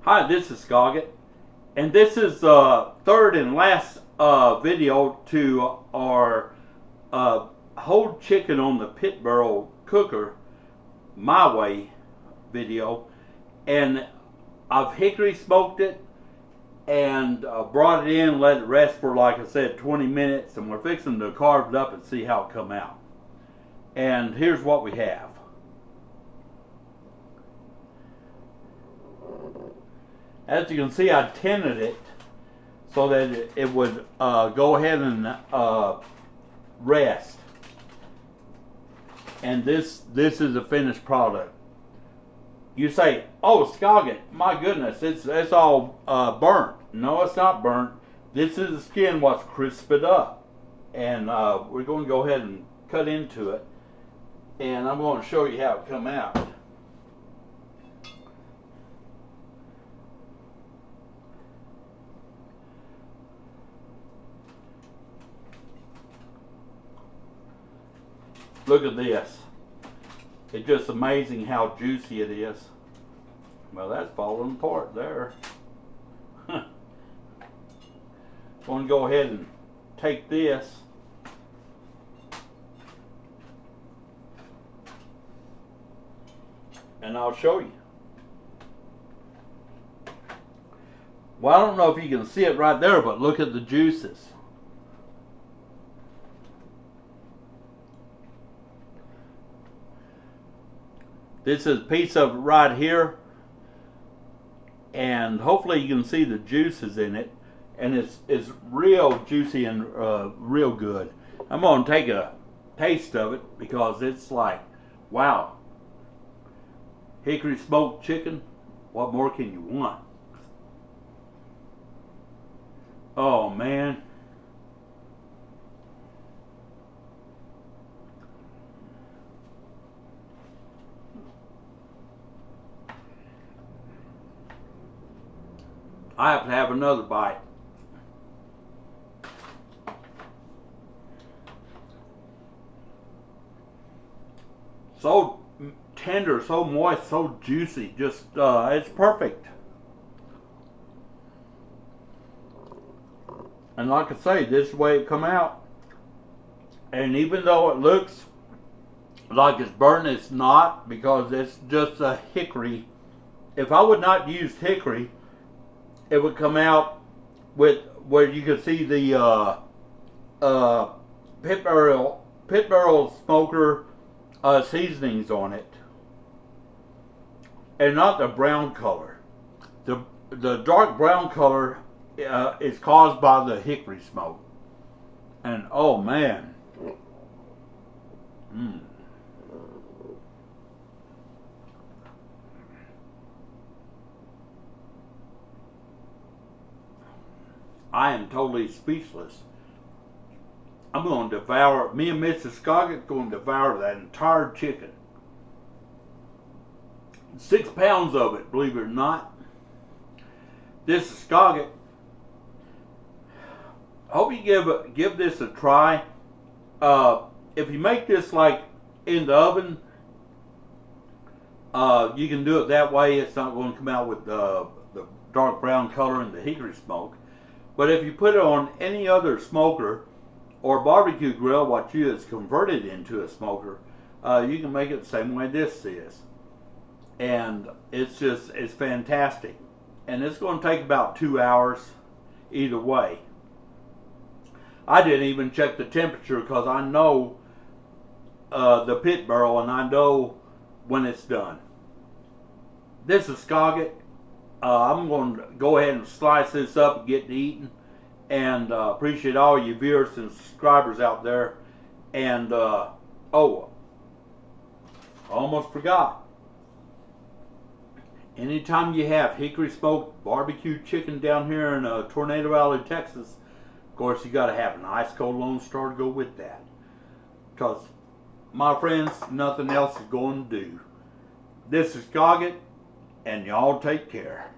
Hi, this is Scoggett, and this is the third and last video to our whole chicken on the pit barrel cooker my way video. And I've hickory smoked it and brought it in, let it rest for, like I said, 20 minutes, and we're fixing to carve it up and see how it come out. And here's what we have. As you can see, I tinted it so that it would go ahead and rest. And this is a finished product. You say, "Oh, Scoggett, my goodness, it's all burnt." No, it's not burnt. This is the skin what's crisped it up, and we're going to go ahead and cut into it, and I'm going to show you how it come out. Look at this. It's just amazing how juicy it is. Well, that's falling apart there. I'm going to go ahead and take this. And I'll show you. Well, I don't know if you can see it right there, but look at the juices. This is a piece of it right here, and hopefully you can see the juices in it, and it's real juicy and real good. I'm going to take a taste of it because it's like, wow, hickory smoked chicken, what more can you want? Oh man. I have to have another bite. So tender, so moist, so juicy, just it's perfect. And like I say, this is the way it come out. And even though it looks like it's burnt, it's not, because it's just a hickory. If I would not use hickory, it would come out with where you could see the pit barrel smoker seasonings on it, and not the brown color. The dark brown color is caused by the hickory smoke. And oh man, I am totally speechless. I'm going to devour, me and Mrs. Scoggett going to devour that entire chicken. 6 pounds of it, believe it or not. This is Scoggett. Hope you give this a try. If you make this like in the oven, you can do it that way. It's not going to come out with the dark brown color and the hickory smoke. But if you put it on any other smoker or barbecue grill, what you has converted into a smoker, you can make it the same way this is. And it's fantastic. And it's going to take about 2 hours either way. I didn't even check the temperature because I know the pit barrel, and I know when it's done. This is Scoggett. I'm going to go ahead and slice this up and get to eating, and appreciate all you viewers and subscribers out there. And oh, I almost forgot. Anytime you have hickory smoked barbecue chicken down here in Tornado Valley, Texas, of course you got to have an ice cold Lone Star to go with that. Because, my friends, nothing else is going to do. This is Scoggett, and y'all take care.